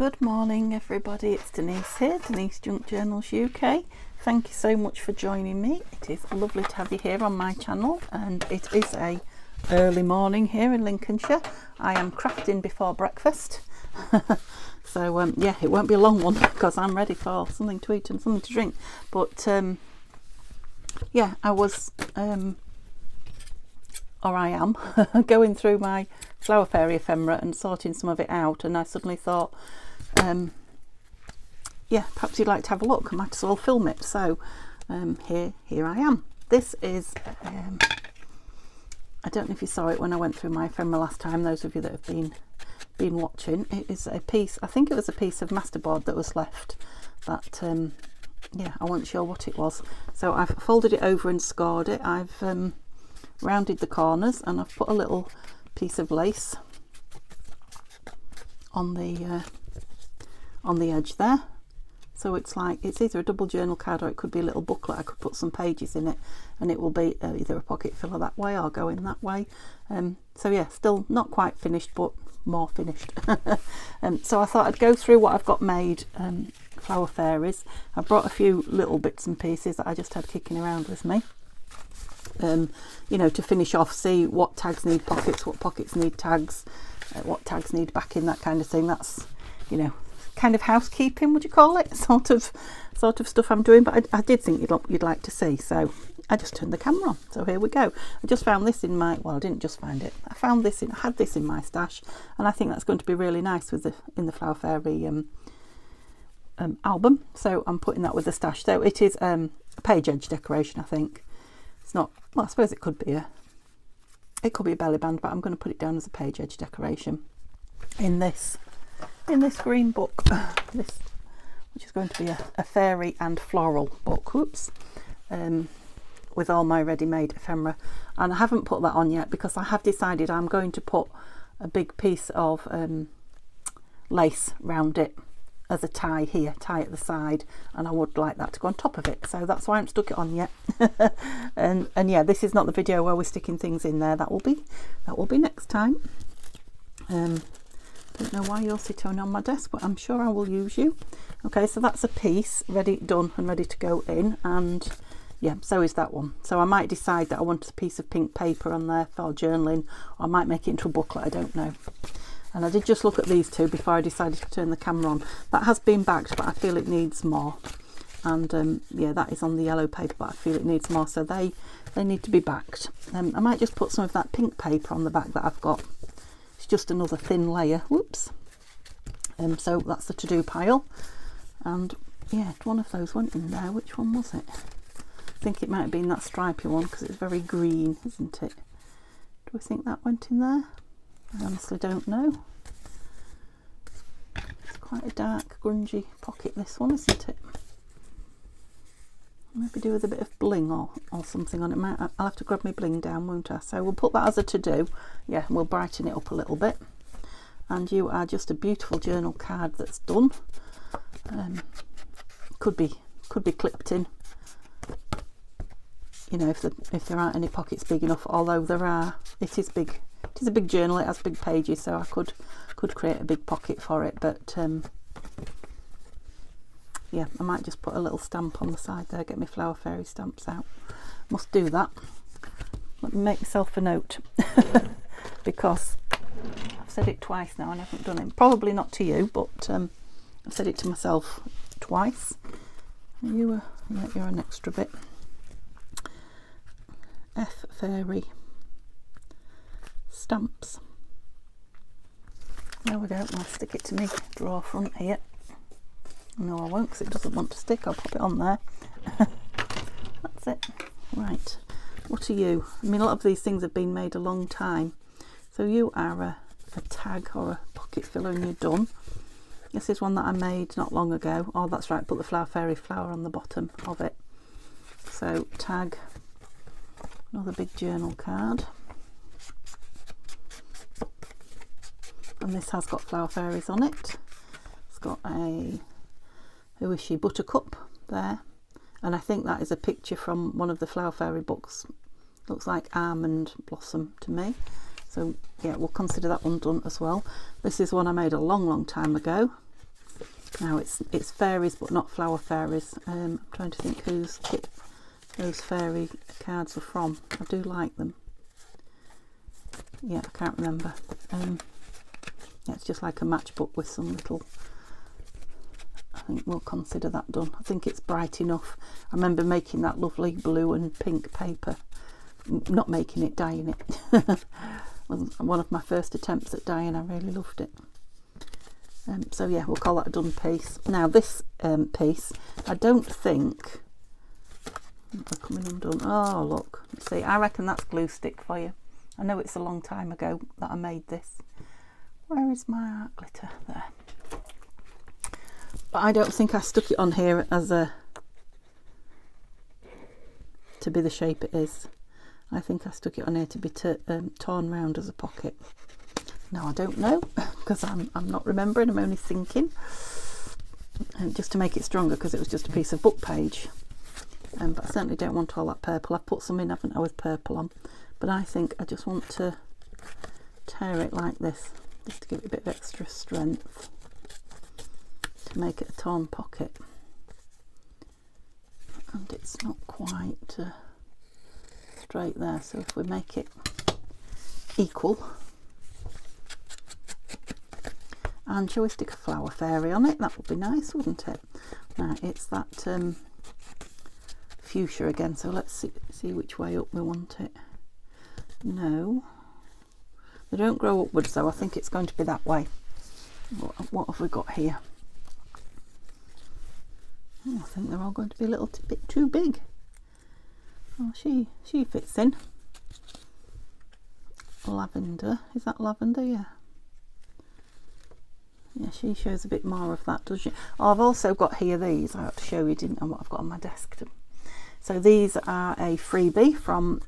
Good morning everybody, it's Denise here, Denise Junk Journals UK. Thank you so much for joining me. It is lovely to have you here on my channel, and it is a early morning here in Lincolnshire. I am crafting before breakfast. So yeah, it won't be a long one because I'm ready for something to eat and something to drink. But yeah, I was or I am going through my Flower Fairy ephemera and sorting some of it out, and I suddenly thought, yeah, perhaps you'd like to have a look. I might as well film it. So here I am. This is I don't know if you saw it when I went through my ephemera last time, those of you that have been watching. It is a piece, I think it was a piece of masterboard that was left, that yeah, I wasn't sure what it was. So I've folded it over and scored it. I've rounded the corners, and I've put a little piece of lace on the edge there. So it's like, it's either a double journal card or it could be a little booklet. I could put some pages in it, and it will be either a pocket filler that way or go in that way. So yeah, still not quite finished, but more finished. So I thought I'd go through what I've got made, Flower Fairies. I brought a few little bits and pieces that I just had kicking around with me. You know, to finish off, see what tags need pockets, what pockets need tags, what tags need backing, that kind of thing. That's, you know, kind of housekeeping, would you call it, sort of stuff I'm doing. But I did think you'd like to see, so I just turned the camera on. So here we go. I just found this in my, well, I didn't just find it, I found this I had this in my stash, and I think that's going to be really nice with in the Flower Fairy album. So I'm putting that with the stash. So it is a page edge decoration, I think. It's not, well, I suppose it could be a belly band, but I'm going to put it down as a page edge decoration in this green book, this, which is going to be a fairy and floral book. Whoops. With all my ready-made ephemera, and I haven't put that on yet because I have decided I'm going to put a big piece of lace round it as a tie here, tie at the side, and I would like that to go on top of it. So that's why I haven't stuck it on yet. and yeah, this is not the video where we're sticking things in there. That will be next time. Don't know why you're sitting on my desk, but I'm sure I will use you. Okay, so that's a piece ready, done and ready to go in, and yeah, so is that one. So I might decide that I want a piece of pink paper on there for journaling, or I might make it into a booklet, I don't know. And I did just look at these two before I decided to turn the camera on. That has been backed, but I feel it needs more. And yeah, that is on the yellow paper, but I feel it needs more, so they need to be backed. I might just put some of that pink paper on the back that I've got. It's just another thin layer. Whoops. So that's the to-do pile. And yeah, one of those went in there. Which one was it? I think it might have been that stripy one, because it's very green, isn't it? Do we think that went in there? I honestly don't know. It's quite a dark, grungy pocket, this one, isn't it? Maybe do with a bit of bling or something on it. I'll have to grab my bling down, won't I? So we'll put that as a to-do. Yeah, and we'll brighten it up a little bit. And you are just a beautiful journal card that's done. Could be clipped in. You know, if there aren't any pockets big enough, although there are. It is big. It is a big journal. It has big pages, so I could create a big pocket for it. But yeah, I might just put a little stamp on the side there. Get my Flower Fairy stamps out. Must do that. Let me make myself a note because I've said it twice now and I haven't done it. Probably not to you, but I've said it to myself twice. You're an extra bit. F Fairy stamps. There we go. I'll stick it to me drawer front here. No, I won't, because it doesn't want to stick. I'll pop it on there. That's it. Right. What are you? I mean, a lot of these things have been made a long time. So you are a tag or a pocket filler, and you're done. This is one that I made not long ago. Oh, that's right. Put the Flower Fairy flower on the bottom of it. So tag. Another big journal card. And this has got Flower Fairies on it. It's got a, who is she, Buttercup there. And I think that is a picture from one of the Flower Fairy books. Looks like Almond Blossom to me. So yeah, we'll consider that one done as well. This is one I made a long time ago. Now it's fairies, but not flower fairies. I'm trying to think whose kit those fairy cards are from. I do like them. Yeah, I can't remember. Yeah, it's just like a matchbook with some little. I think we'll consider that done. I think it's bright enough. I remember making that lovely blue and pink paper. Not making it, dyeing it. Was one of my first attempts at dyeing. I really loved it. So yeah, we'll call that a done piece. Now this piece, I don't think they're coming undone. Oh look, see, I reckon that's glue stick for you. I know it's a long time ago that I made this. Where is my art glitter? There. But I don't think I stuck it on here as a to be the shape it is. I think I stuck it on here to be torn round as a pocket. Now I don't know because I'm not remembering. I'm only thinking, and just to make it stronger because it was just a piece of book page. But I certainly don't want all that purple. I've put some in, haven't I, with purple on. But I think I just want to tear it like this, just to give it a bit of extra strength, to make it a torn pocket. And it's not quite straight there, so if we make it equal. And shall we stick a flower fairy on it? That would be nice, wouldn't it? Now it's that fuchsia again, so let's see which way up we want it. No, they don't grow upwards though. I think it's going to be that way. What have we got here? Oh, I think they're all going to be a little bit too big. Oh, she fits in. Lavender, is that lavender? Yeah. Yeah, she shows a bit more of that, doesn't she? Oh, I've also got here these. I have to show you, didn't I, what I've got on my desk. So these are a freebie from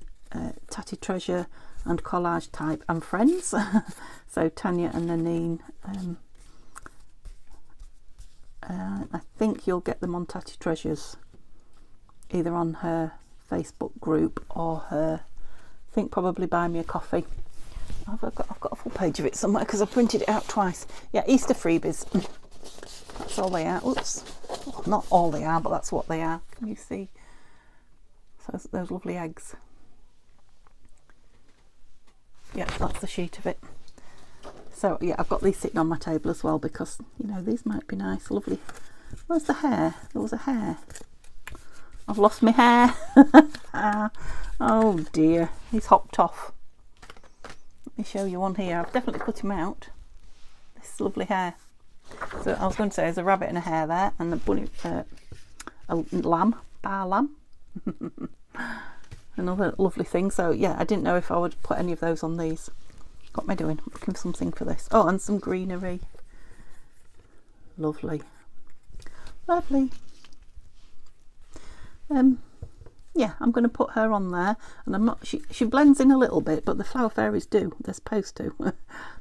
Tatty Treasure and Collage Type and Friends. So Tanya and Nanine. I think you'll get them on Tatty Treasures, either on her Facebook group or her, I think probably Buy Me a Coffee. I've got a full page of it somewhere because I printed it out twice. Yeah, Easter freebies. That's all they are. Oops. Well, not all they are, but that's what they are. Can you see? So those lovely eggs. Yeah, that's the sheet of it. So yeah, I've got these sitting on my table as well because, you know, these might be nice. Lovely. Where's the hair? There was a hair. I've lost my hair. Oh dear, he's hopped off. Let me show you one here. I've definitely cut him out. This lovely hair. So I was going to say there's a rabbit and a hare there, and a bunny, a lamb, bar lamb. Another lovely thing. So yeah, I didn't know if I would put any of those on these. What am I doing? Looking for something for this. Oh, and some greenery. Lovely. Lovely. Yeah, I'm going to put her on there, and I'm not. She blends in a little bit, but the flower fairies do. They're supposed to.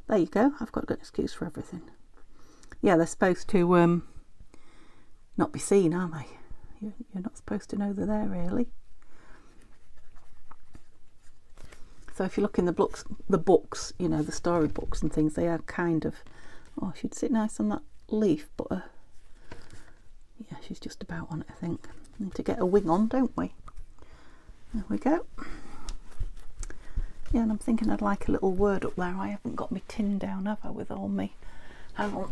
There you go. I've got an excuse for everything. Yeah, they're supposed to not be seen, are they? You're not supposed to know they're there, really. So if you look in the books, you know, the story books and things, they are kind of. Oh, she'd sit nice on that leaf, but yeah, she's just about on it, I think. Need to get a wing on, don't we? There we go. Yeah, and I'm thinking I'd like a little word up there. I haven't got my tin down, have I, with all me. Hang on.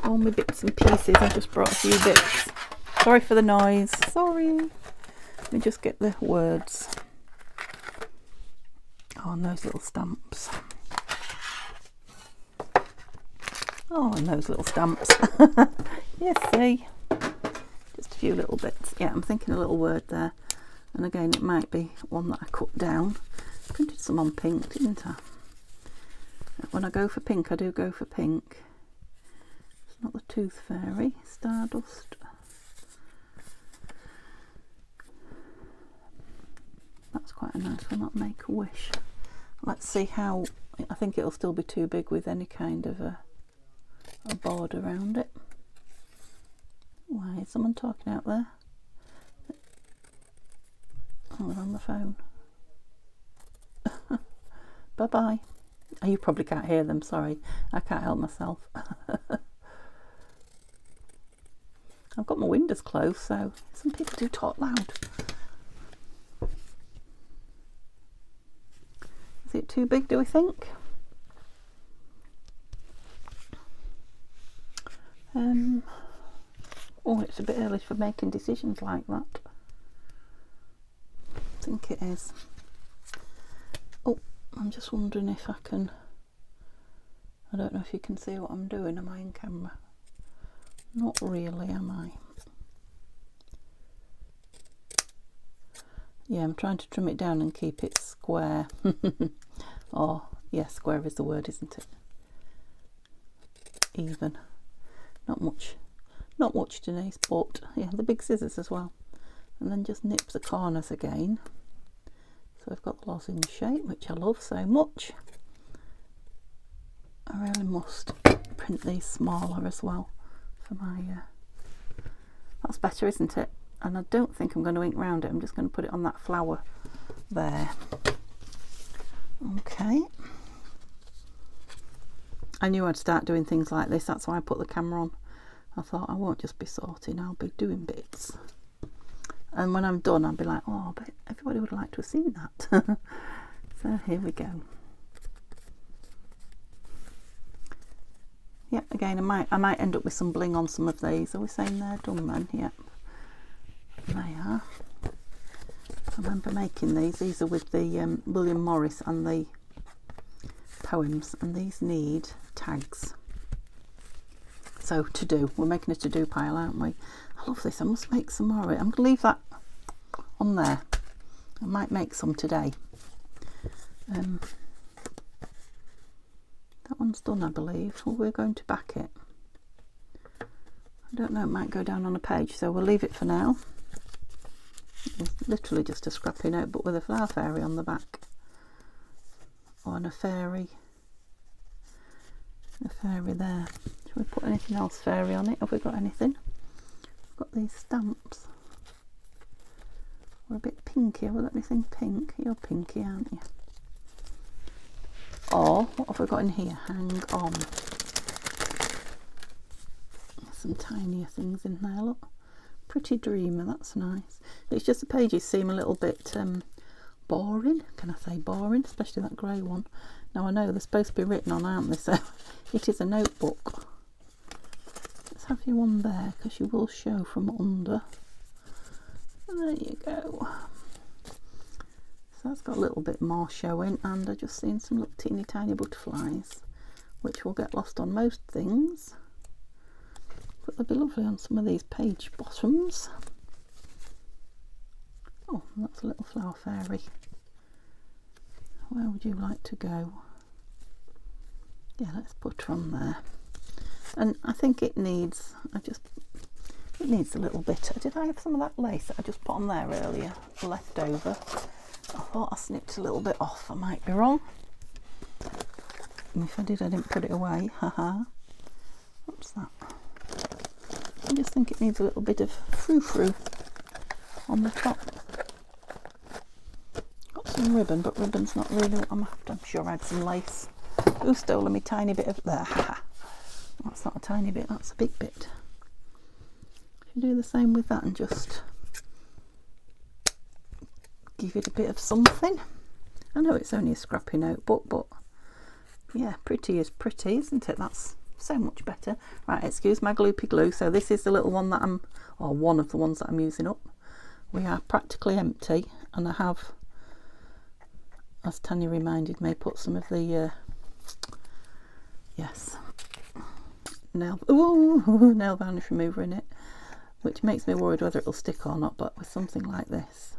All my bits and pieces. I just brought a few bits. Sorry for the noise. Sorry. Let me just get the words. Oh, and those little stamps. Oh, and those little stamps. Yes, see. Just a few little bits. Yeah, I'm thinking a little word there. And again, it might be one that I cut down. I printed some on pink, didn't I? When I go for pink, I do go for pink. It's not the Tooth Fairy. Stardust. That's quite a nice one. That Make-A-Wish. Let's see how. I think it'll still be too big with any kind of a board around it. Why is someone talking out there? Oh, they're on the phone. Bye bye. Oh, you probably can't hear them, sorry. I can't help myself. I've got my windows closed, so some people do talk loud. Is it too big, do we think? Oh, it's a bit early for making decisions like that. I think it is. Oh, I'm just wondering if I can... I don't know if you can see what I'm doing. Am I in camera? Not really, am I? Yeah, I'm trying to trim it down and keep it square. Oh, yeah, square is the word, isn't it? Even. Not much, Denise, but yeah, the big scissors as well. And then just nip the corners again. So I've got the lozenge shape, which I love so much. I really must print these smaller as well for my... That's better, isn't it? And I don't think I'm going to ink round it. I'm just going to put it on that flower there. Okay. I knew I'd start doing things like this. That's why I put the camera on. I thought I won't just be sorting, I'll be doing bits. And when I'm done, I'll be like, oh, but everybody would like to have seen that. So here we go. Yeah, again, I might end up with some bling on some of these. Are we saying they're done then? Yep. They are. I remember making these. These are with the William Morris and the poems, and these need tags. So to do, we're making a to-do pile, aren't we? I love this. I must make some more of it. I'm going to leave that on there. I might make some today. That one's done, I believe. Well, we're going to back it. I don't know, it might go down on a page, so we'll leave it for now. It's literally just a scrappy notebook with a flower fairy on the back. Or a fairy. A fairy there. Should we put anything else fairy on it? Have we got anything? We've got these stamps. We're a bit pinky. Have we got anything pink? You're pinky, aren't you? Or what have we got in here? Hang on. Some tinier things in there, look. Pretty dreamer, that's nice. It's just the pages seem a little bit boring. Can I say boring? Especially that grey one. Now I know they're supposed to be written on, aren't they? So it is a notebook. Let's have you one there, because you will show from under. And there you go. So that's got a little bit more showing, and I've just seen some little teeny tiny butterflies, which will get lost on most things. But they'll be lovely on some of these page bottoms. Oh, that's a little flower fairy. Where would you like to go? Yeah, let's put her on there. And I think it needs, it needs a little bit. Did I have some of that lace that I just put on there earlier, left over? I thought I snipped a little bit off. I might be wrong. And if I did, I didn't put it away. Haha. What's that? I just think it needs a little bit of frou-frou on the top. Got some ribbon, but ribbon's not really what I'm after. I'm sure I had some lace. Who's stolen me tiny bit of there? That's not a tiny bit, that's a big bit. You do the same with that and just give it a bit of something. I know it's only a scrappy notebook, but yeah, pretty is pretty, isn't it? That's so much better. Right, excuse my gloopy glue. So this is the little one that or one of the ones that I'm using up. We are practically empty, and I have, as Tanya reminded me, put some of the yes, nail varnish remover in it, which makes me worried whether it'll stick or not. But with something like this,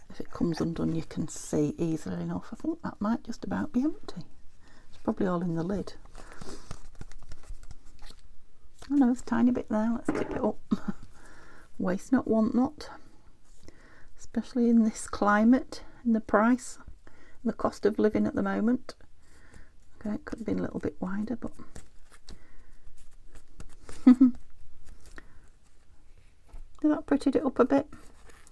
if it comes undone, you can see easily enough. I think that might just about be empty. It's probably all in the lid. Oh no, it's a tiny bit there. Let's tip it up. Waste not, want not. Especially in this climate, in the price, the cost of living at the moment. Okay, it could have been a little bit wider, but is that prettied it up a bit?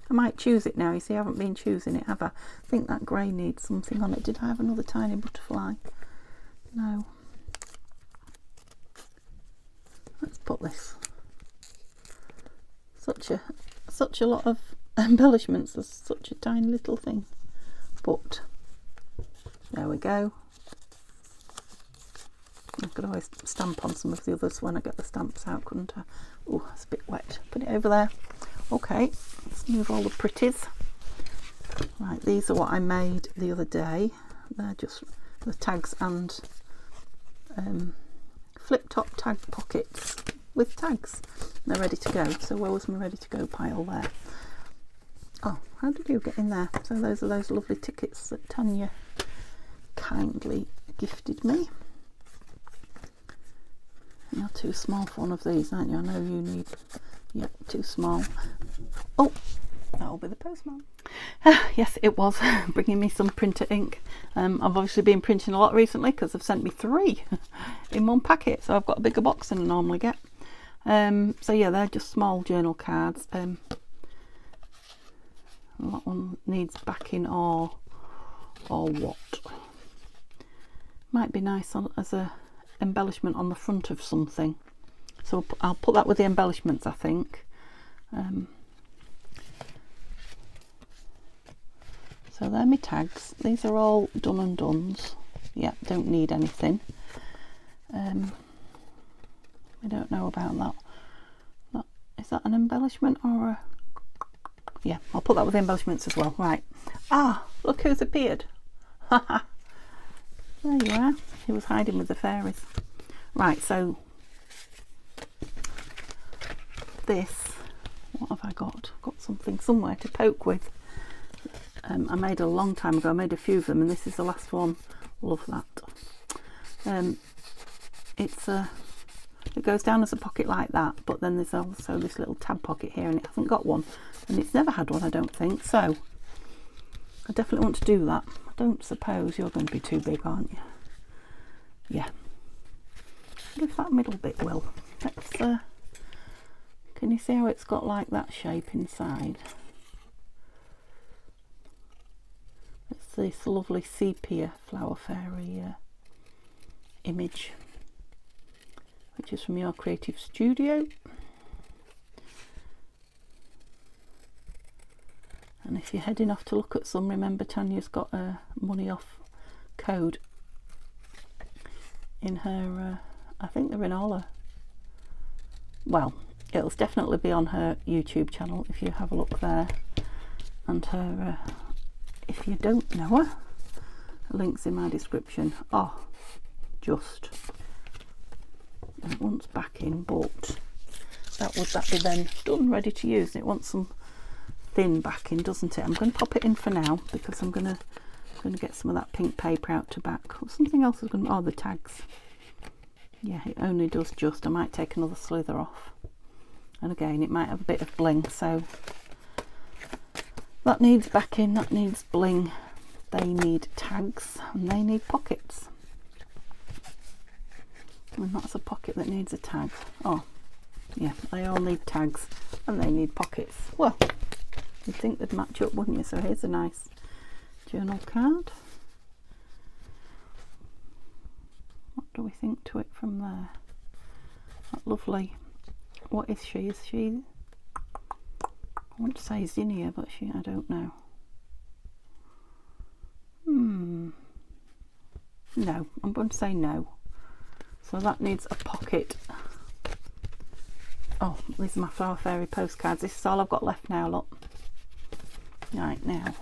I might choose it now. You see, I haven't been choosing it, have I? I think that grey needs something on it. Did I have another tiny butterfly? No. Let's put this. Such a lot of embellishments as such a tiny little thing. But there we go. I could always stamp on some of the others when I get the stamps out, couldn't I? Oh, it's a bit wet. Put it over there. Okay, let's move all the pretties. Right, these are what I made the other day. They're just the tags and flip top tag pockets with tags. They're ready to go. So where was my ready to go pile there? Oh, how did you get in there? So those are those lovely tickets that Tanya kindly gifted me. You're too small for one of these, aren't you? I know you need, yeah, too small. Oh, that'll be the postman. Yes, it was bringing me some printer ink. I've obviously been printing a lot recently because they've sent me 3 in one packet, so I've got a bigger box than I normally get. So yeah, they're just small journal cards. That one needs backing or what? Might be nice as a embellishment on the front of something, so I'll put that with the embellishments, I think. So they're my tags. These are all done and dones. Yeah, don't need anything. I don't know about that. Is that an embellishment or a... Yeah, I'll put that with the embellishments as well. Right. Ah, look who's appeared. Haha. There you are. He was hiding with the fairies. Right, so this, what have I got? I've got something somewhere to poke with. I made a long time ago. I made a few of them, and this is the last one. Love that. It goes down as a pocket like that, but then there's also this little tab pocket here, and it hasn't got one, and it's never had one, I don't think. So I definitely want to do that. I don't suppose you're going to be too big, aren't you? Yeah. If that middle bit will. Let's, can you see how it's got like that shape inside? It's this lovely sepia flower fairy image, which is from your creative studio. And if you're heading off to look at some, remember Tanya's got a money off code in her, I think they're in all her, well, it'll definitely be on her YouTube channel if you have a look there, and her, if you don't know her, links in my description. Oh, just, it wants backing, but that be then done, ready to use. It wants some thin backing, doesn't it? I'm going to pop it in for now because I'm going to get some of that pink paper out to back. Or something else is going to, oh, the tags. Yeah, it only does just. I might take another slither off, and again it might have a bit of bling, so that needs backing, that needs bling, they need tags, and they need pockets. And that's a pocket that needs a tag. Oh yeah, they all need tags and they need pockets. Well, you'd think they'd match up, wouldn't you? So here's a nice journal card. What do we think to it from there? That lovely, what is she? Is she, I want to say zinnia, but I don't know. No, I'm going to say no. So that needs a pocket. Oh, these are my Flower Fairy postcards. This is all I've got left now, look. Right, now,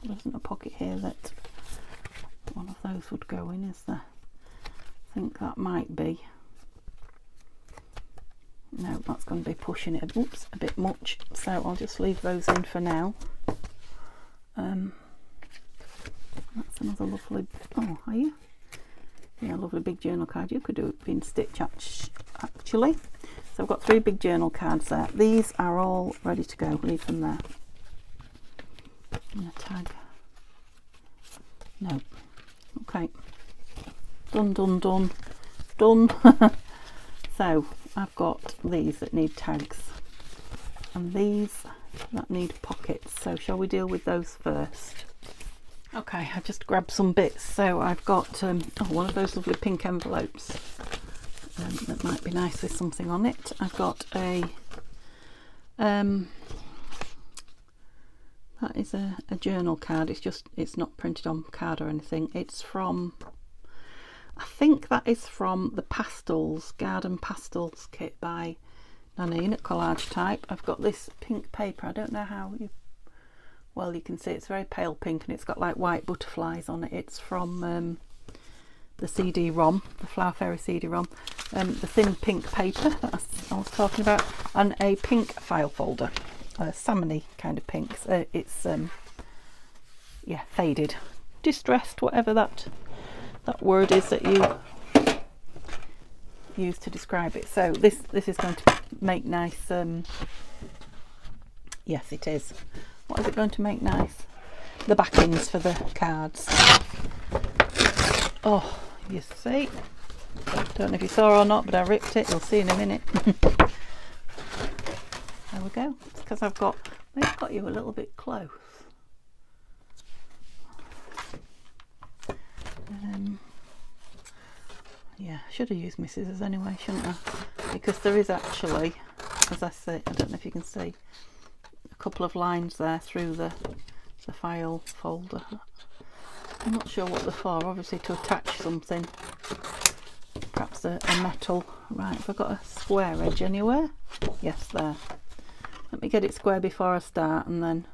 there isn't a pocket here that one of those would go in, is there? I think that might be. No, that's going to be pushing it a bit much, so I'll just leave those in for now. That's another lovely, oh, are you? Yeah, lovely big journal card. You could do it in stitch actually. So I've got 3 big journal cards there. These are all ready to go. Leave them there. And a tag. No. Okay. Done, done, done, done. So I've got these that need tags, and these that need pockets. So shall we deal with those first? Okay, I just grabbed some bits. So I've got one of those lovely pink envelopes that might be nice with something on it. I've got a that is a journal card. It's not printed on card or anything. It's from, I think that is from the Pastels, Garden Pastels kit by Nanine at Collage Type. I've got this pink paper. I don't know how well you can see it's very pale pink, and it's got like white butterflies on it. It's from the CD-ROM, the Flower Fairy CD-ROM, the thin pink paper that I was talking about, and a pink file folder, salmony kind of pink. So it's yeah, faded, distressed, whatever that word is that you use to describe it. So this is going to make nice. Yes, it is. What is it going to make nice? The backings for the cards. Oh, you see. Don't know if you saw or not, but I ripped it. You'll see in a minute. There we go. It's because I've got you a little bit close. Yeah, I should have used my scissors anyway, shouldn't I? Because there is actually, as I say, I don't know if you can see, a couple of lines there through the file folder. I'm not sure what they're for, obviously to attach something, perhaps a metal. Right, have I got a square edge anywhere? Yes, there. Let me get it square before I start, and then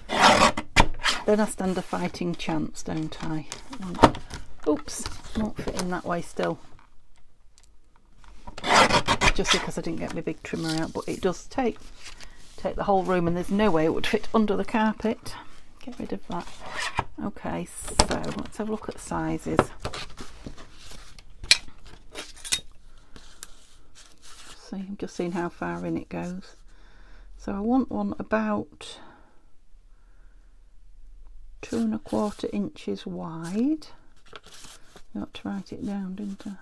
I stand a fighting chance, don't I? And, oops, won't fit in that way still. Just because I didn't get my big trimmer out, but it does take the whole room, and there's no way it would fit under the carpet. Get rid of that. Okay, so let's have a look at sizes. See, I'm just seeing how far in it goes. So I want one about 2 1/4 inches wide. You got to write it down, didn't I?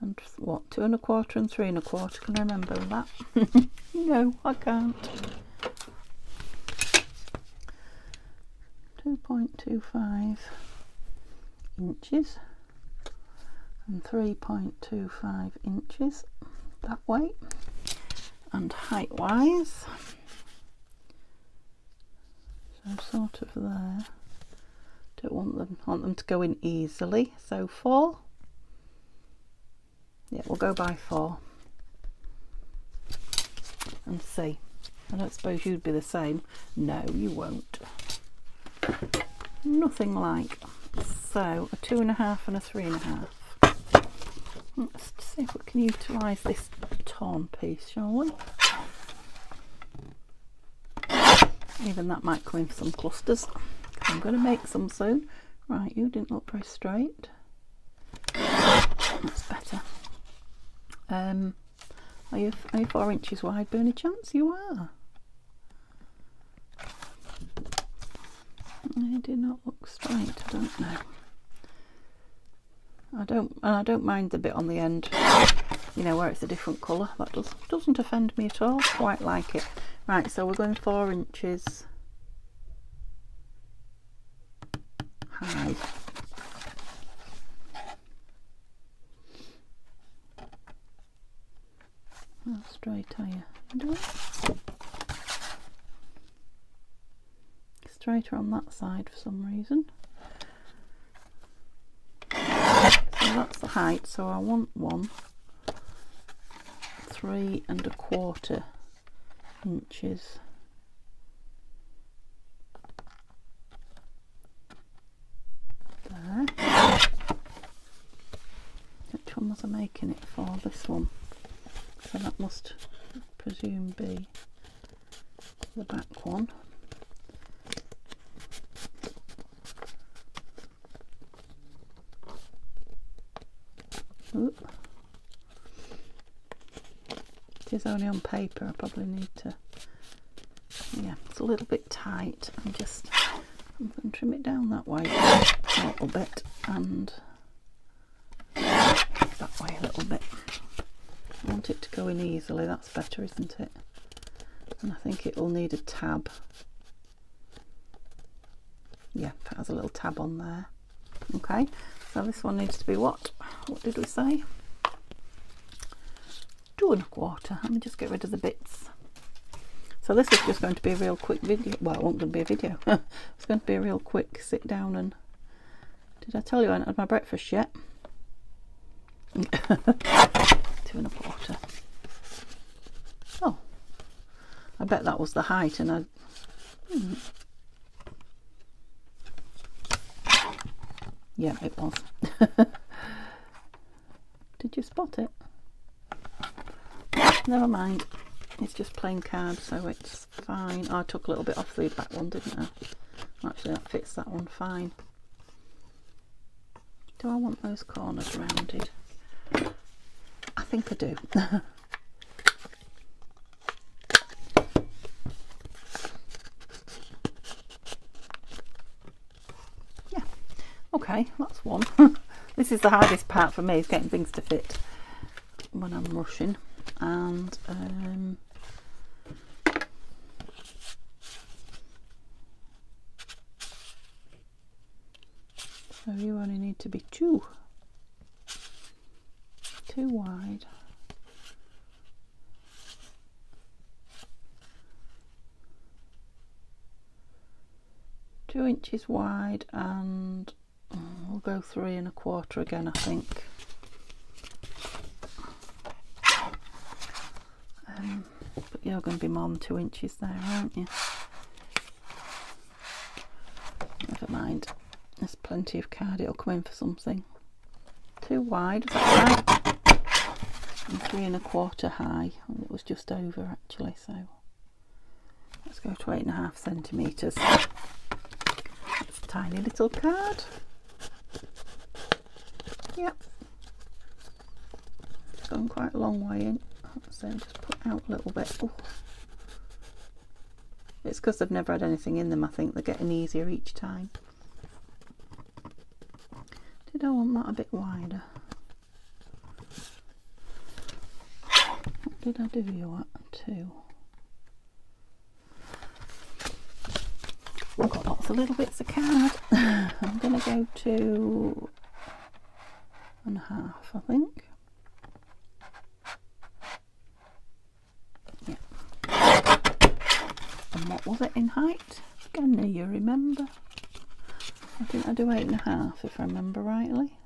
And what, 2 1/4 and 3 1/4? Can I remember that? No, I can't. 2.25 inches and 3.25 inches that way. And height wise, so sort of there. Don't want them to go in easily. So 4. Yeah, we'll go by 4 and see. I don't suppose you'd be the same. No, you won't. Nothing like. So a 2 1/2 and a 3 1/2. Let's see if we can utilise this torn piece, shall we? Even that might come in for some clusters. I'm going to make some soon. Right, you didn't look very straight. That's better. Are you 4 inches wide by any chance? You are. They do not look straight. I don't know. I don't mind the bit on the end, you know, where it's a different colour. That doesn't offend me at all. Quite like it. Right, so we're going 4 inches high. How straight are you? Do it. Straighter on that side for some reason. So that's the height, so I want one 3 1/4 inches. There. Which one was I making it for? This one. So that must, I presume, be the back one. Oop. It is only on paper. I probably need to, yeah, it's a little bit tight. I'm going to trim it down that way a little bit, and that way a little bit. I want it to go in easily. That's better, isn't it? And I think it will need a tab Yeah, it has a little tab on there. Okay, so this one needs to be what did we say? 2 1/4. Let me just get rid of the bits. So this is just going to be a real quick video. Well, it wasn't going to be a video. It's going to be a real quick sit down and... Did I tell you I hadn't had my breakfast yet? 2 1/4. Oh, I bet that was the height, and I... Yeah, it was. Did you spot it? Never mind. It's just plain card, so it's fine. Oh, I took a little bit off the back one, didn't I? Actually, that fits that one fine. Do I want those corners rounded? I think I do. Yeah. Okay, that's one. This is the hardest part for me, is getting things to fit when I'm rushing. And so you only need to be two wide. Two inches wide, and we'll go 3 1/4 again, I think. But you're going to be more than 2 inches there, aren't you? Never mind. There's plenty of card. It'll come in for something. 2 wide, is that right? And 3 1/4 high. And it was just over actually, so let's go to 8.5 centimetres. That's a tiny little card. Yep. It's gone quite a long way in. So just put out a little bit. Ooh. It's because they've never had anything in them, I think. They're getting easier each time. Did I want that a bit wider? What did I do you at? 2. I've got lots of little bits of card. I'm going to go 2 1/2, I think. And what was it in height? Can you remember? I think I do 8.5 if I remember rightly.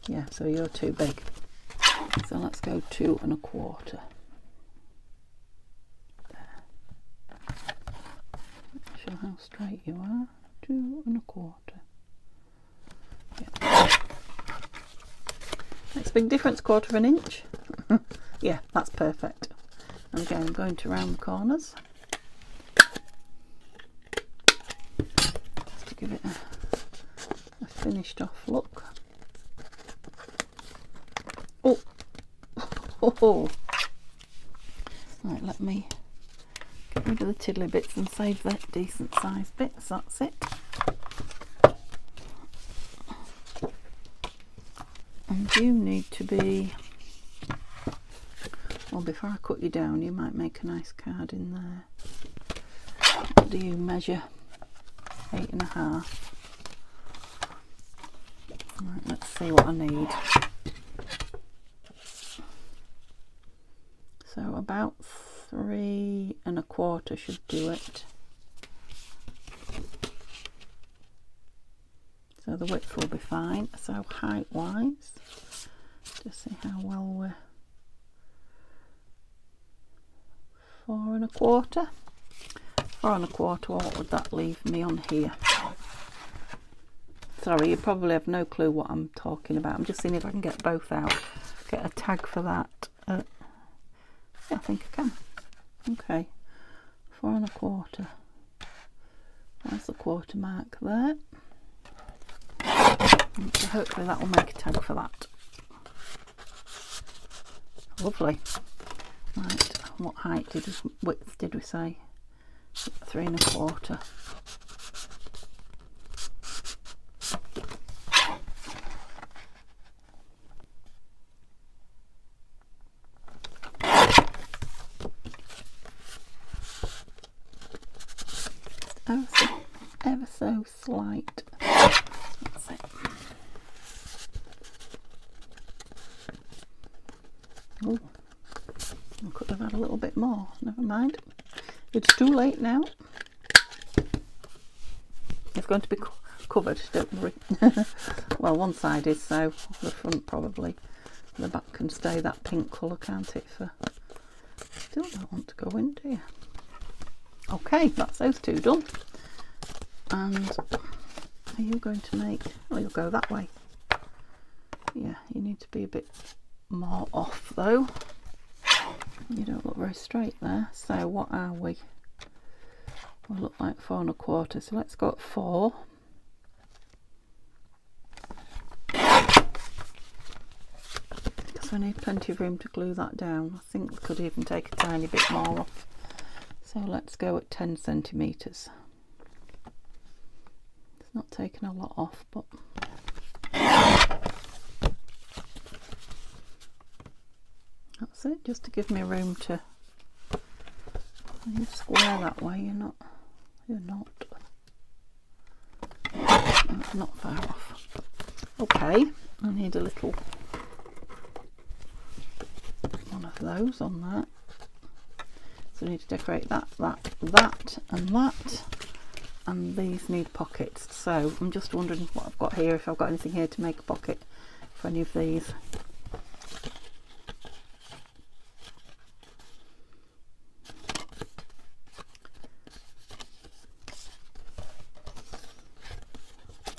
Yeah, so you're too big. So let's go 2 1/4. There. Not sure how straight you are. 2 1/4. Yeah. Next big difference, 1/4 inch. Yeah, that's perfect. And again, I'm going to round the corners just to give it a finished off look. Oh, oh. Right, let me get rid of the tiddly bits and save the decent sized bits. That's it. And you need to be, well, before I cut you down, you might make a nice card in there. What do you measure? 8.5. Right, let's see what I need. So about 3 1/4 should do it. So the width will be fine. So height wise, just see how well we're 4 1/4. 4 1/4, what would that leave me on here? Sorry, you probably have no clue what I'm talking about. I'm just seeing if I can get both out. Get a tag for that. Yeah, I think I can. Okay, 4 1/4. There's the quarter mark there. And so hopefully that will make a tag for that. Lovely. Right, what height width did we say? 3 1/4. ever so slight. That's it. Oh, I could have had a little bit more. Never mind. It's too late now. It's going to be covered, don't worry. Well, one side is, so the front probably. The back can stay that pink colour, can't it? Still don't want to go in, do you? Okay, that's those two done. And are you going to make... Oh, you'll go that way. Yeah, you need to be a bit more off though. You don't look very straight there. So what are we? We look like 4 1/4, so let's go at 4. Because we need plenty of room to glue that down. I think we could even take a tiny bit more off. So let's go at 10 centimetres. It's not taking a lot off, but that's it, just to give me room to... You square that way, you're not far off. Okay, I need a little one of those on that. So I need to decorate that, and that, and these need pockets. So I'm just wondering what I've got here, if I've got anything here to make a pocket for any of these.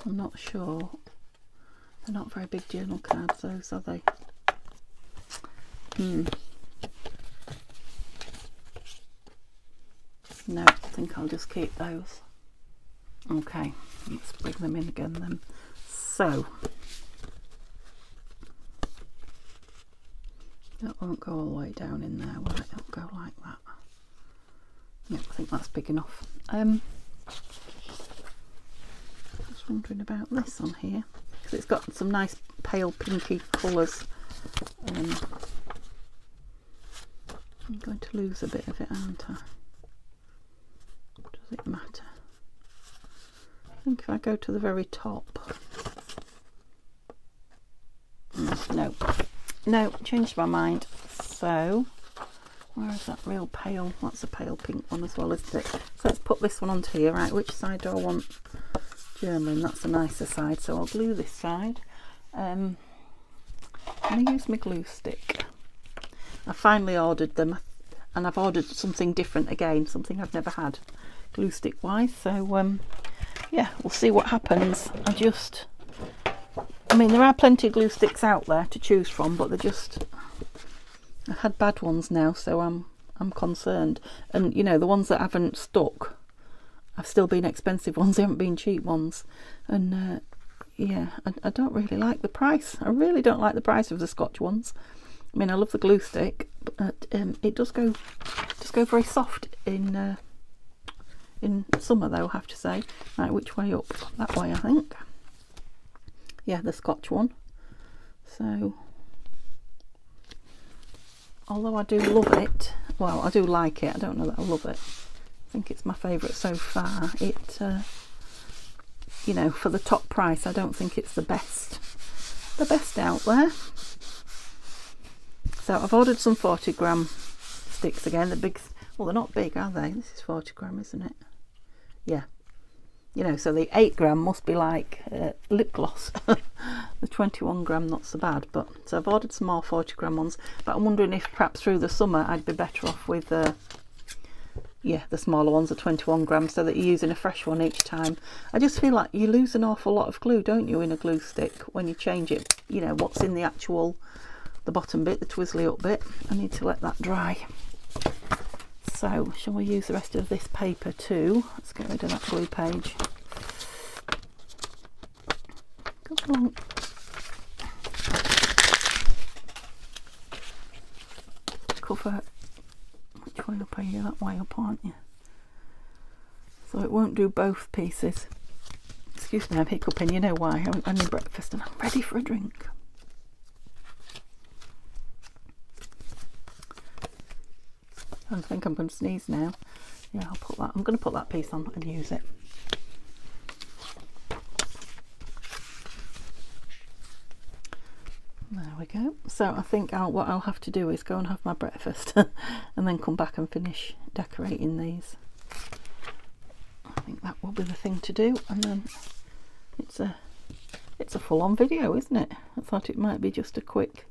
I'm not sure. They're not very big journal cards, those, are they? No, I think I'll just keep those. Okay, let's bring them in again then. So, that won't go all the way down in there, will it? It'll go like that. Yep, I think that's big enough. Just wondering about this on here, because it's got some nice pale pinky colours. I'm going to lose a bit of it, aren't I? Does it matter? I think if I go to the very top... No, changed my mind. So, where is that real pale? That's a pale pink one as well, isn't it? So let's put this one onto here. Right, which side do I want journaling? That's a nicer side, so I'll glue this side. I'm going to use my glue stick. I finally ordered them, and I've ordered something different again, something I've never had glue stick wise. So yeah, we'll see what happens. I mean, there are plenty of glue sticks out there to choose from, but I've had bad ones now, so I'm concerned. And you know, the ones that haven't stuck have still been expensive ones, they haven't been cheap ones. And yeah, I don't really like the price. I really don't like the price of the Scotch ones. I mean, I love the glue stick, but it does go very soft in summer though, I have to say. Right, which way up? That way, I think. Yeah, the Scotch one. So, although I do love it, well, I do like it, I don't know that I love it. I think it's my favourite so far. It, you know, for the top price, I don't think it's the best out there. So I've ordered some 40g sticks again. The big, well, they're not big, are they? This is 40g, isn't it? Yeah. You know, so the 8g must be like lip gloss. The 21g not so bad, but so I've ordered some more 40g ones. But I'm wondering if perhaps through the summer I'd be better off with yeah, the smaller ones, the 21g, so that you're using a fresh one each time. I just feel like you lose an awful lot of glue, don't you, in a glue stick when you change it? You know, what's in the actual, the bottom bit, the twizzly up bit. I need to let that dry. So, shall we use the rest of this paper too? Let's get rid of that glue page. Come along. Cover. Which way up are you? That way up, aren't you? So it won't do both pieces. Excuse me, I'm hiccuping. You know why? I haven't had any breakfast and I'm ready for a drink. I think I'm going to sneeze now. Yeah, I'll put that. I'm going to put that piece on and use it. There we go. So I think what I'll have to do is go and have my breakfast and then come back and finish decorating these. I think that will be the thing to do, and then it's a full-on video, isn't it? I thought it might be just a quick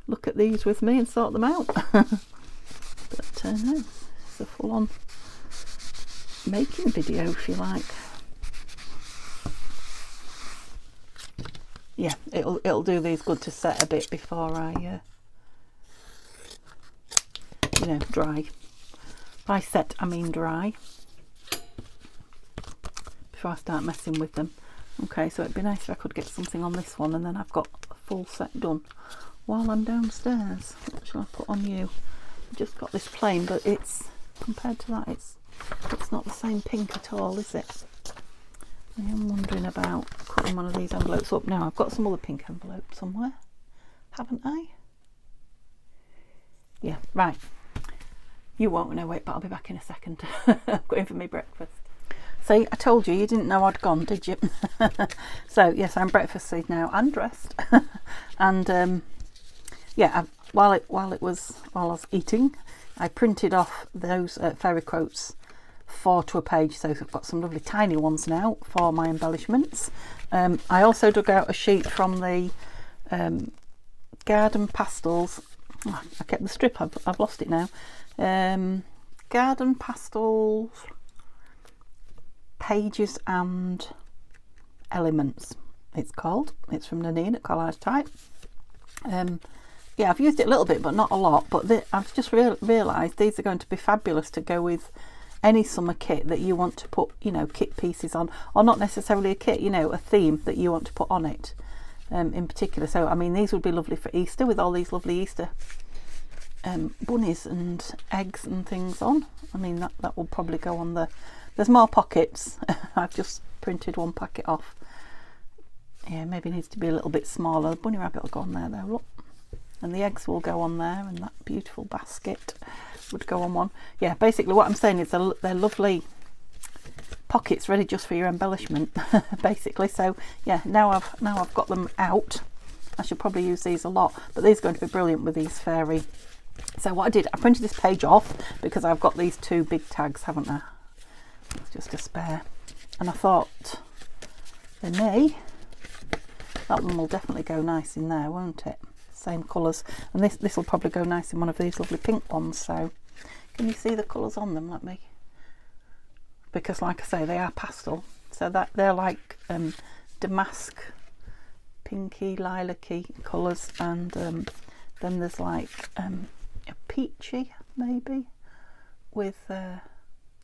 look at these with me and sort them out. But no, it's a full-on making video, if you like. Yeah, it'll do these good to set a bit before I you know, dry. By set I mean dry, before I start messing with them. Okay, so it'd be nice if I could get something on this one, and then I've got a full set done while I'm downstairs. What shall I put on you? I've just got this plain, but it's, compared to that, it's not the same pink at all, is it? I am wondering about cutting one of these envelopes up now. I've got some other pink envelope somewhere, haven't I? Yeah, right. You won't know it, but I'll be back in a second. I'm going for my breakfast. See, I told you didn't know I'd gone, did you? So yes, I'm breakfasted now and dressed. And yeah, while I was eating, I printed off those fairy quotes 4 to a page, so I've got some lovely tiny ones now for my embellishments. I also dug out a sheet from the Garden Pastels. Oh, I kept the strip, I've lost it now. Garden Pastels Pages and Elements, it's called. It's from Nanine at Collage Type. Yeah, I've used it a little bit, but not a lot. But I've just realised these are going to be fabulous to go with any summer kit that you want to put, you know, kit pieces on, or not necessarily a kit, you know, a theme that you want to put on it in particular. So I mean, these would be lovely for Easter, with all these lovely Easter bunnies and eggs and things on. I mean, that will probably go on the, there's more pockets. I've just printed one packet off. Yeah, maybe it needs to be a little bit smaller. The bunny rabbit will go on there though, look. And the eggs will go on there, and that beautiful basket would go on one. Yeah, basically what I'm saying is they're lovely pockets ready just for your embellishment, basically. So yeah, now I've got them out. I should probably use these a lot, but these are going to be brilliant with these fairy. So what I did, I printed this page off because I've got these 2 big tags, haven't I? It's just a spare, and I thought that one will definitely go nice in there, won't it? Same colours, and this will probably go nice in one of these lovely pink ones. So can you see the colours on them? Let me, because like I say, they are pastel, so that they're like damask pinky lilac-y colours, and then there's like a peachy maybe with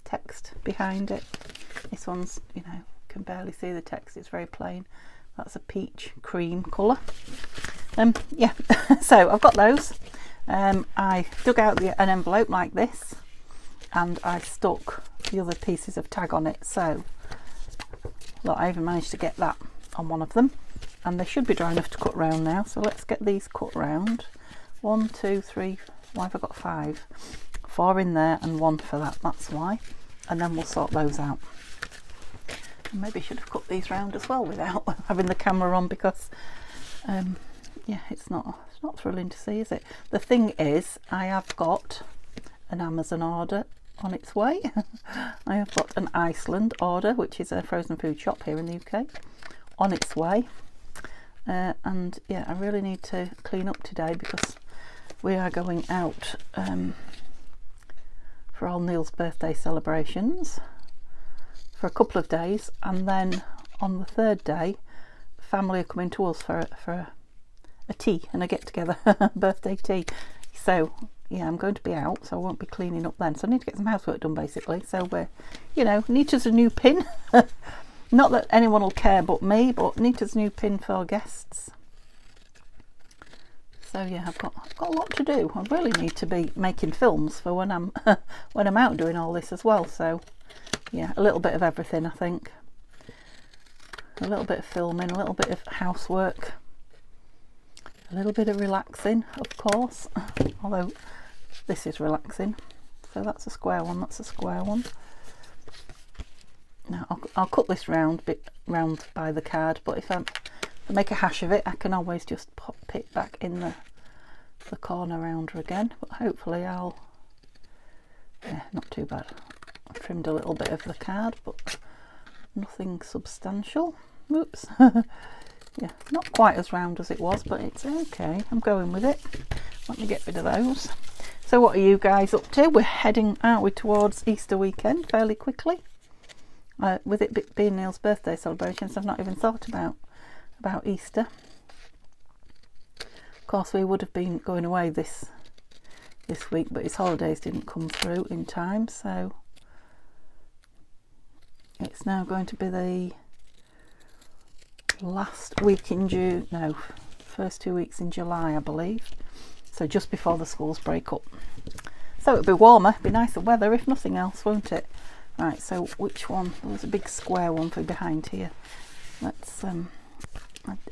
text behind it. This one's, you know, can barely see the text, it's very plain. That's a peach cream colour. Yeah, so I've got those. I dug out an envelope like this, and I stuck the other pieces of tag on it. So look, I even managed to get that on one of them, and they should be dry enough to cut round now. So let's get these cut round. 1, 2, 3, why have I got 5? 4 in there and 1 for that, that's why. And then we'll sort those out. And maybe I should have cut these round as well without having the camera on, because yeah, it's not thrilling to see, is it? The thing is, I have got an Amazon order on its way. I have got an Iceland order, which is a frozen food shop here in the UK, on its way. And yeah, I really need to clean up today, because we are going out for all Neil's birthday celebrations for a couple of days, and then on the 3rd day family are coming to us for a tea and a get-together, birthday tea. So yeah, I'm going to be out, so I won't be cleaning up then, so I need to get some housework done basically. So we're, you know, Nita's a new pin. Not that anyone will care but me, but Nita's new pin for guests. So yeah, I've got a lot to do. I really need to be making films for when I'm when I'm out doing all this as well. So yeah, a little bit of everything, I think. A little bit of filming, a little bit of housework, a little bit of relaxing, of course, although this is relaxing. So that's a square one, that's a square one. Now I'll cut this round by the card, but if I make a hash of it, I can always just pop it back in the corner rounder again. But hopefully yeah, not too bad. I've trimmed a little bit of the card, but nothing substantial. Oops. Yeah, not quite as round as it was, but it's okay. I'm going with it. Let me get rid of those. So what are you guys up to? We're heading, aren't we, towards Easter weekend fairly quickly. With it being Neil's birthday celebrations, I've not even thought about Easter. Of course, we would have been going away this week, but his holidays didn't come through in time, so it's now going to be the last week in June, no, first 2 weeks in July, I believe. So just before the schools break up. So it'll be warmer, be nicer weather if nothing else, won't it? Right, so which one? There's a big square one for behind here. Let's I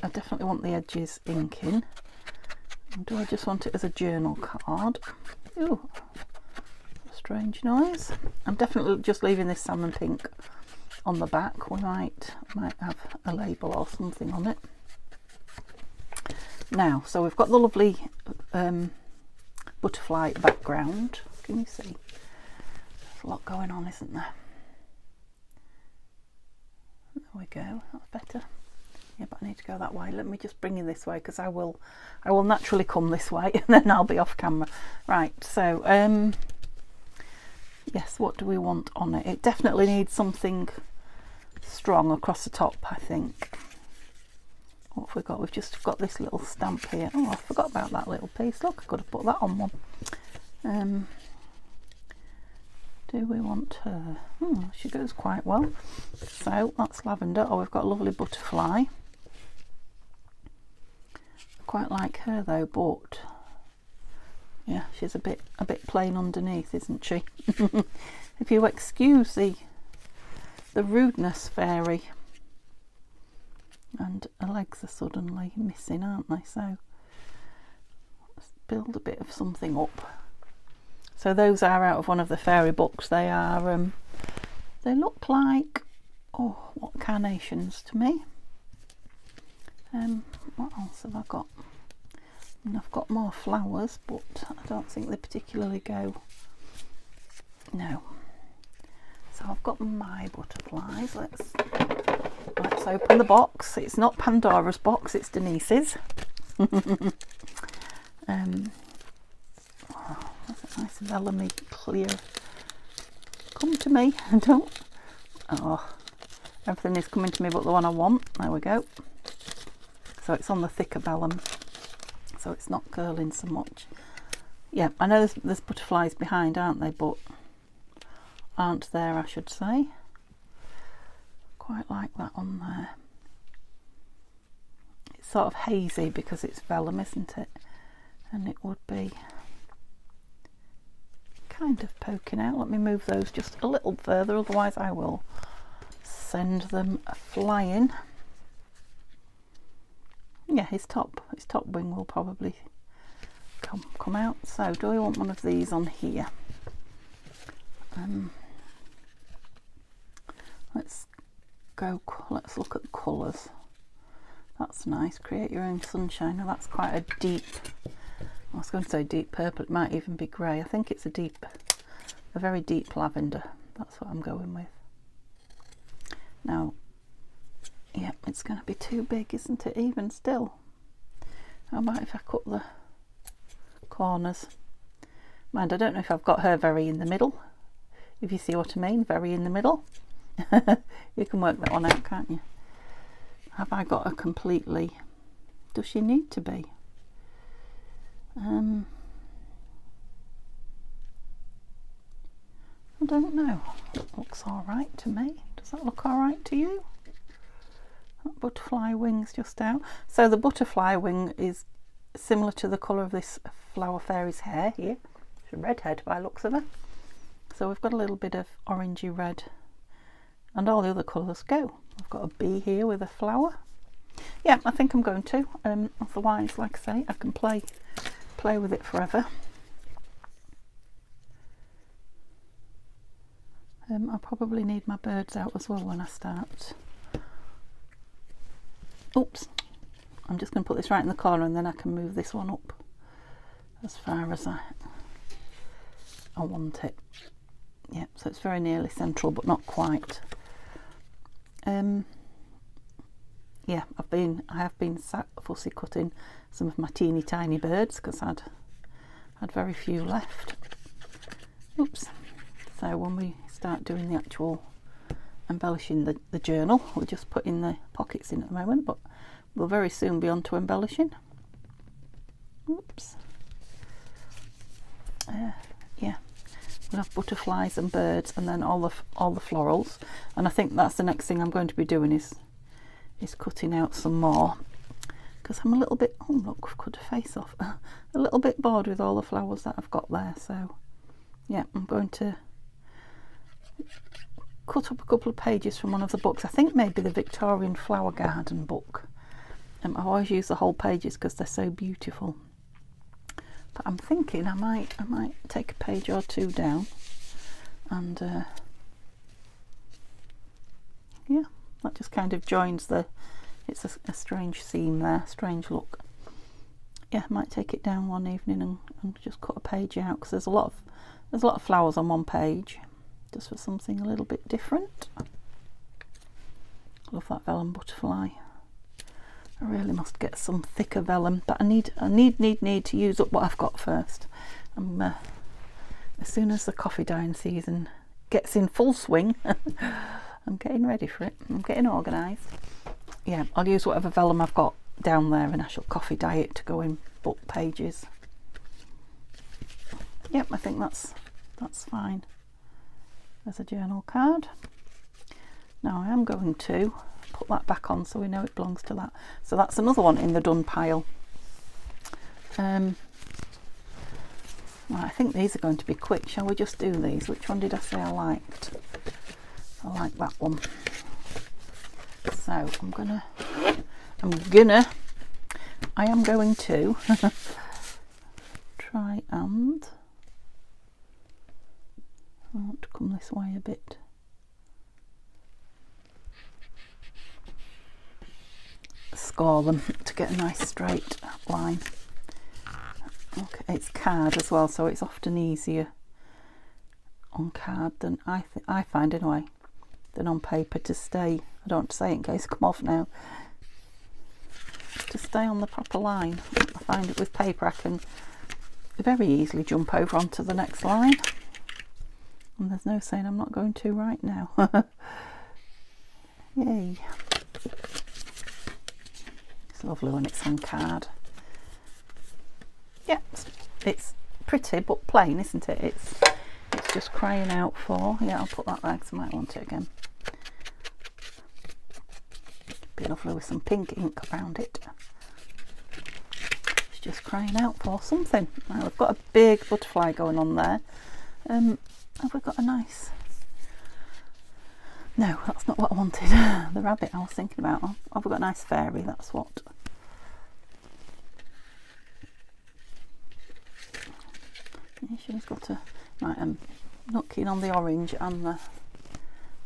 definitely want the edges inking. Do I just want it as a journal card? Ooh, strange noise. I'm definitely just leaving this salmon pink on the back. We might have a label or something on it. Now, so we've got the lovely butterfly background. Can you see? There's a lot going on, isn't there? There we go. That's better. Yeah, but I need to go that way. Let me just bring you this way, because I will naturally come this way and then I'll be off camera. Right, so yes, what do we want on it? It definitely needs something strong across the top, I think. What have we got? We've just got this little stamp here. Oh, I forgot about that little piece. Look, I could have put that on one. Do we want her? She goes quite well. So that's lavender. Oh, we've got a lovely butterfly. Quite like her though, but yeah, she's a bit plain underneath, isn't she? If you excuse the rudeness, fairy. And her legs are suddenly missing, aren't they? So let's build a bit of something up. So those are out of one of the fairy books. They are they look like, oh, what, carnations to me. What else have I got? And I've got more flowers, but I don't think they particularly go. No. So I've got my butterflies. Let's open the box. It's not Pandora's box, it's Denise's. Oh, that's a nice vellum-y clear. Come to me. Don't. Oh, everything is coming to me but the one I want. There we go. So it's on the thicker vellum, so it's not curling so much. Yeah, I know there's butterflies behind, aren't they? But aren't there, I should say. Quite like that on there. It's sort of hazy because it's vellum, isn't it? And it would be kind of poking out. Let me move those just a little further, otherwise I will send them flying. Yeah, his top wing will probably come out. So do we want one of these on here? Let's look at colours. That's nice. Create your own sunshine. Now that's quite a deep, I was going to say deep purple, it might even be grey. I think it's a very deep lavender. That's what I'm going with. Now, yeah, it's going to be too big, isn't it, even still? How about if I cut the corners? Mind, I don't know if I've got her very in the middle, if you see what I mean, very in the middle. You can work that one out, can't you? Have I got her completely? Does she need to be? I don't know. It looks all right to me. Does that look all right to you? That butterfly wing's just out. So the butterfly wing is similar to the colour of this flower fairy's hair here. It's a redhead by the looks of her. So we've got a little bit of orangey red, and all the other colours go. I've got a bee here with a flower. Yeah, I think I'm going to. Otherwise, like I say, I can play with it forever. I'll probably need my birds out as well when I start. Oops, I'm just going to put this right in the corner and then I can move this one up as far as I want it. Yeah, so it's very nearly central but not quite. Yeah, I have been sat fussy cutting some of my teeny tiny birds because I'd very few left. Oops. So when we start doing the actual embellishing the journal, we're just putting the pockets in at the moment, but we'll very soon be on to embellishing. Oops. Yeah, we'll have butterflies and birds and then all the florals, and I think that's the next thing I'm going to be doing is cutting out some more, because I'm a little bit, oh look, I've cut a face off, a little bit bored with all the flowers that I've got there. So yeah, I'm going to cut up a couple of pages from one of the books. I think maybe the Victorian Flower Garden book. I always use the whole pages because they're so beautiful, but I'm thinking I might take a page or two down and yeah, that just kind of joins it's a strange seam there, strange look. Yeah, I might take it down one evening and just cut a page out, because there's a lot of flowers on one page, just for something a little bit different. Love that vellum butterfly. I really must get some thicker vellum, but I need to use up what I've got first. As soon as the coffee dyeing season gets in full swing, I'm getting ready for it. I'm getting organised. Yeah, I'll use whatever vellum I've got down there and I shall coffee dye it to go in book pages. Yep, I think that's fine. There's a journal card. Now I am going to put that back on so we know it belongs to that. So that's another one in the done pile. Well, I think these are going to be quick. Shall we just do these? Which one did I say I liked? I like that one. So I am going to try and I want to come this way a bit. Score them to get a nice straight line. Okay, it's card as well, so it's often easier on card than I find anyway, than on paper to stay. I don't want to say it in case I come off now. To stay on the proper line. I find it with paper I can very easily jump over onto the next line, and there's no saying I'm not going to right now. Yay. It's lovely when it's on card. Yeah, it's pretty but plain, isn't it? It's just crying out for. Yeah, I'll put that there because I might want it again. Be lovely with some pink ink around it. It's just crying out for something. Now we've got a big butterfly going on there. Have we got a nice... No, that's not what I wanted. The rabbit I was thinking about. Have we got a nice fairy? That's what. Yeah, she's got a... Right, I'm not keen on the orange and the...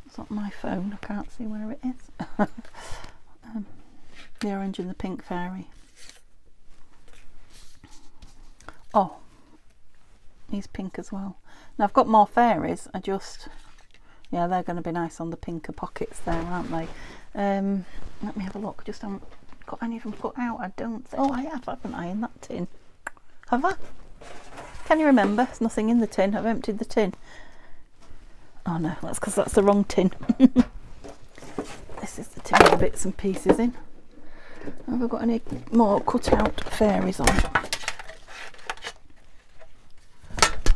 It's not my phone, I can't see where it is. The orange and the pink fairy. Oh, he's pink as well. Now I've got more fairies, yeah, they're going to be nice on the pinker pockets there, aren't they? Let me have a look. Just haven't got any of them put out. I don't. Oh, I have, haven't I? In that tin, have I? Can you remember? There's nothing in the tin. I've emptied the tin. Oh no, that's because that's the wrong tin. This is the tin with the bits and pieces in. Have I got any more cut out fairies on?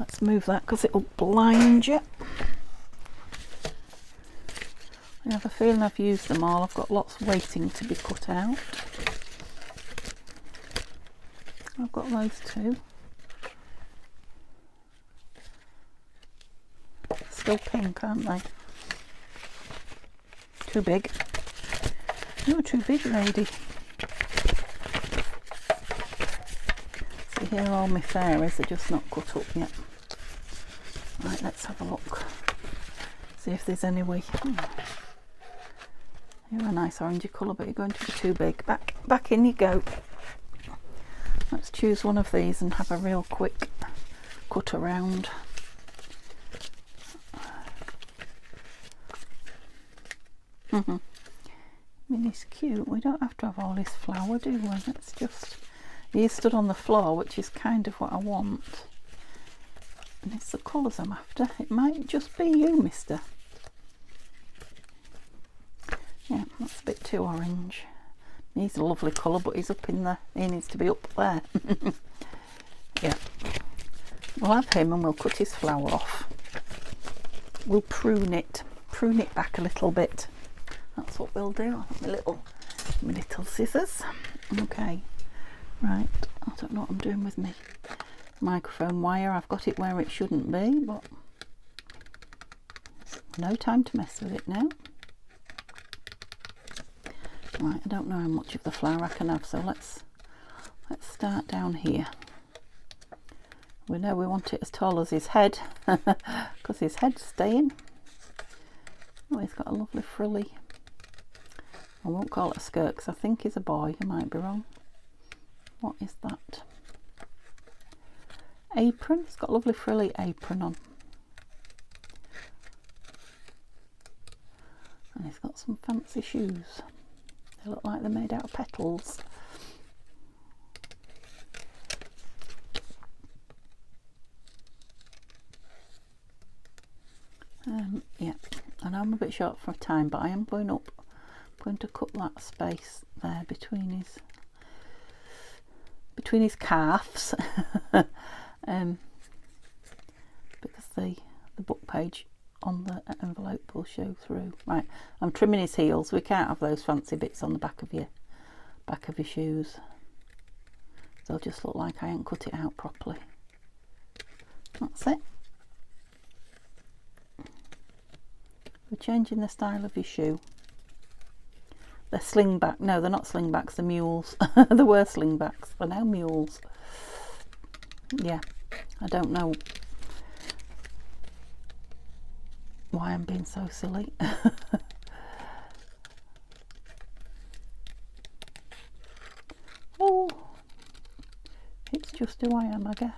Let's move that because it'll blind you. I have a feeling I've used them all. I've got lots waiting to be cut out. I've got those two. Still pink, aren't they? Too big. You're too big, lady. See, here are all my fairies. They're just not cut up yet. Right, let's have a look. See if there's any way. You're a nice orangey colour, but you're going to be too big. Back in you go. Let's choose one of these and have a real quick cut around. I mean, it's cute. We don't have to have all this flower, do we? It's just, he stood on the floor, which is kind of what I want. And it's the colours I'm after. It might just be you, mister. Yeah, that's a bit too orange. He's a lovely colour, but he's up in there. He needs to be up there. Yeah. We'll have him and we'll cut his flower off. We'll prune it back a little bit. That's what we'll do. My little scissors. Okay. Right. I don't know what I'm doing with me microphone wire. I've got it where it shouldn't be, but no time to mess with it now. Right, I don't know how much of the flower I can have, so let's start down here. We know we want it as tall as his head, because his head's staying. Oh, he's got a lovely frilly, I won't call it a skirt because I think he's a boy, I might be wrong. What is that? Apron, he's got a lovely frilly apron on. And he's got some fancy shoes. They look like they're made out of petals. Yeah, I know I'm a bit short for time, but I am going to cut that space there between his calves, because the book page on the envelope will show through. Right, I'm trimming his heels. We can't have those fancy bits on the back of your shoes. They'll just look like I ain't cut it out properly. That's it. We're changing the style of your shoe. They're slingback. No, they're not slingbacks, they're mules. There were slingbacks, they're now mules. Yeah, I don't know why I'm being so silly. Oh, it's just who I am, I guess.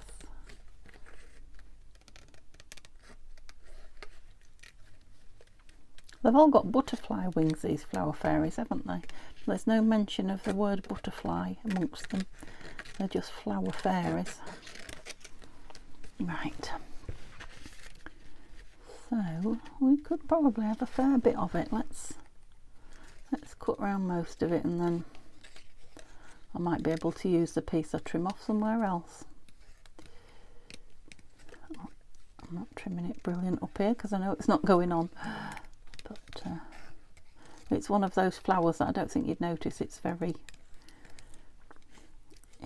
They've all got butterfly wings, these flower fairies, haven't they? There's no mention of the word butterfly amongst them. They're just flower fairies. Right. So we could probably have a fair bit of it. Let's cut around most of it, and then I might be able to use the piece I trim off somewhere else. I'm not trimming it brilliant up here because I know it's not going on. But it's one of those flowers that I don't think you'd notice. It's very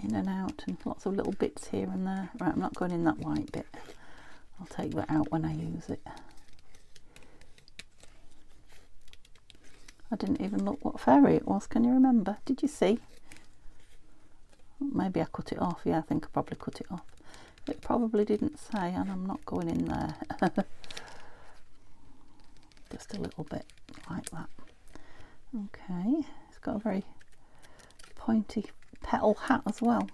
in and out and lots of little bits here and there. Right, I'm not going in that white bit. I'll take that out when I use it. I didn't even look what fairy it was. Can you remember? Did you see? Maybe I cut it off. Yeah, I think I probably cut it off. It probably didn't say, and I'm not going in there. Just a little bit like that. Okay, it's got a very pointy petal hat as well.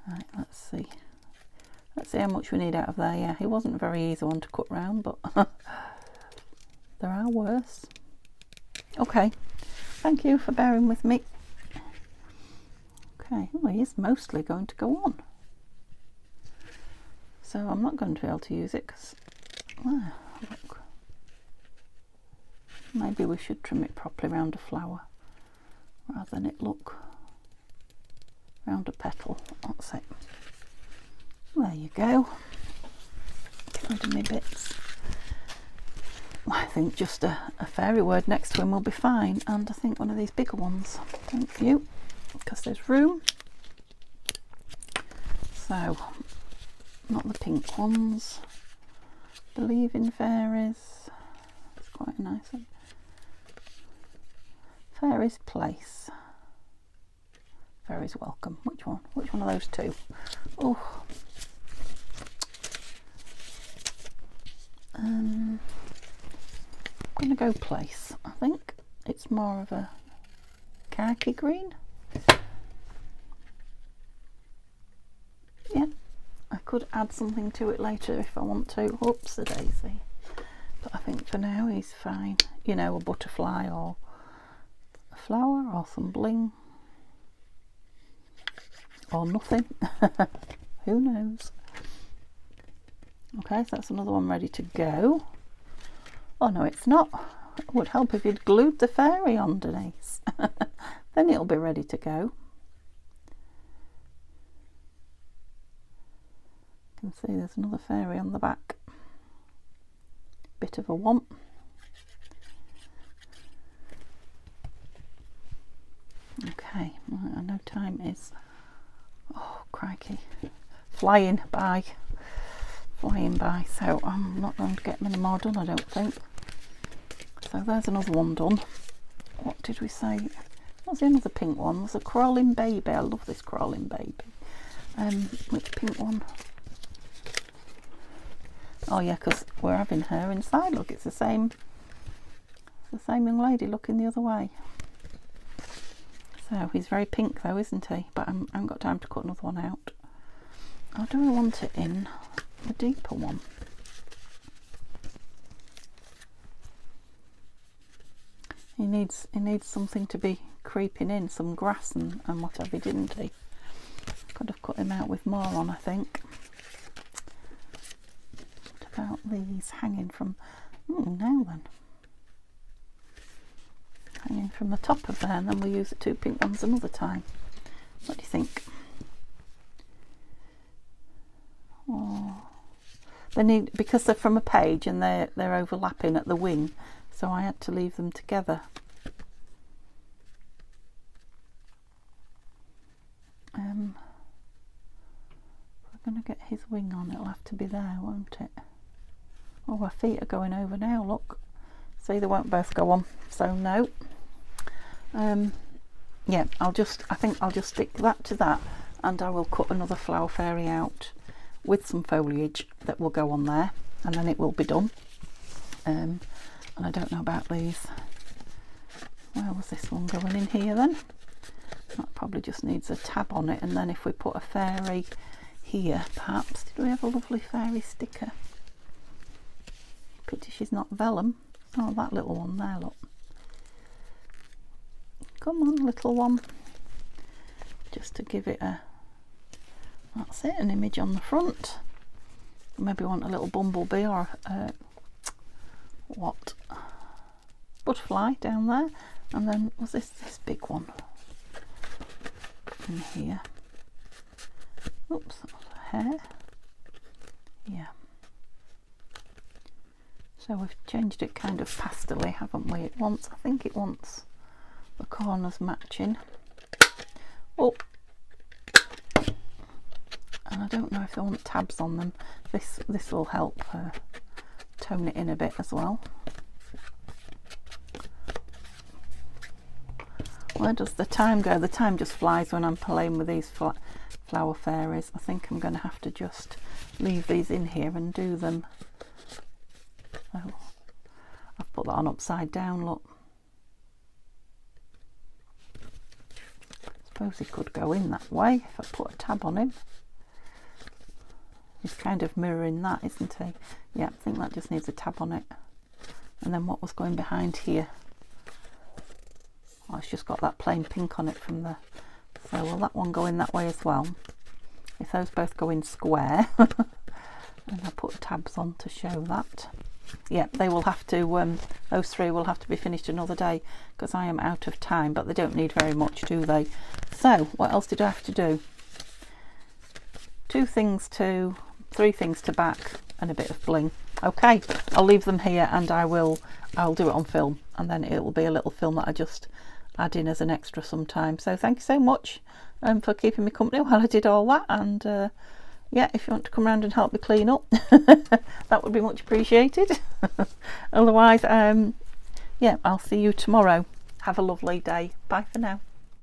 Right, let's see how much we need out of there. Yeah, it wasn't a very easy one to cut round, but there are worse. Okay, thank you for bearing with me. Okay, well, he is mostly going to go on, so I'm not going to be able to use it because look, maybe we should trim it properly round a flower rather than it look round a petal. That's it. There you go. Get rid of my bits. I think just a fairy word next to him will be fine, and I think one of these bigger ones. Thank you, because there's room. So, not the pink ones. Believe in fairies. It's quite a nice one. Fairies Place. Fairies Welcome. Which one? Which one of those two? Oh. going to go place. I think it's more of a khaki green. Yeah, I could add something to it later if I want to. Oops, a daisy. But I think for now he's fine. You know, a butterfly or a flower or some bling. Or nothing. Who knows? Okay, so that's another one ready to go. Oh no, it's not. It would help if you'd glued the fairy on, Denise. Then it'll be ready to go. You can see there's another fairy on the back. Bit of a womp. Okay, right, I know time is, oh crikey, flying by, so I'm not going to get many more done, I don't think. So there's another one done. What did we say? What's the another pink one? There's a crawling baby. I love this crawling baby. Which pink one? Oh yeah, because we're having her inside. Look, it's the same young lady looking the other way. So he's very pink though, isn't he? But I haven't got time to cut another one out. Or do I want it in a deeper one? He needs something to be creeping in, some grass and whatever, didn't he? Could have cut him out with more on, I think. What about these hanging from, now then. Hanging from the top of there, and then we'll use the two pink ones another time. What do you think? Oh, they need, because they're from a page and they're overlapping at the wing, so I had to leave them together. If we're going to get his wing on, it'll have to be there, won't it? Oh, our feet are going over now, look. See, they won't both go on, so no. Yeah, I think I'll just stick that to that, and I will cut another flower fairy out with some foliage that will go on there, and then it will be done. And I don't know about these. Where was this one going in here then? That probably just needs a tab on it, and then if we put a fairy here, perhaps. Did we have a lovely fairy sticker? Pity she's not vellum. Oh, that little one there, look. Come on, little one. Just to give it a, that's it, an image on the front. Maybe want a little bumblebee or what? Butterfly down there. And then was this big one in here? Oops, that was a hair. Yeah. So we've changed it kind of pastel-y, haven't we? It wants, I think it wants the corners matching. Oh, and I don't know if I want tabs on them. This will help tone it in a bit as well. Where does the time go? The time just flies when I'm playing with these flower fairies. I think I'm going to have to just leave these in here and do them. Oh, I've put that on upside down, look. I suppose he could go in that way if I put a tab on him. He's kind of mirroring that, isn't he? Yeah, I think that just needs a tab on it. And then what was going behind here? Oh, it's just got that plain pink on it from the... So will that one go in that way as well? If those both go in square, and I put tabs on to show that. Yeah, they will have to, those three will have to be finished another day because I am out of time, but they don't need very much, do they? So, what else did I have to do? 3 things to back and a bit of bling. Okay, I'll leave them here and I'll do it on film, and then it will be a little film that I just add in as an extra sometime. So thank you so much for keeping me company while I did all that, and yeah, if you want to come around and help me clean up, that would be much appreciated. Otherwise, yeah, I'll see you tomorrow. Have a lovely day. Bye for now.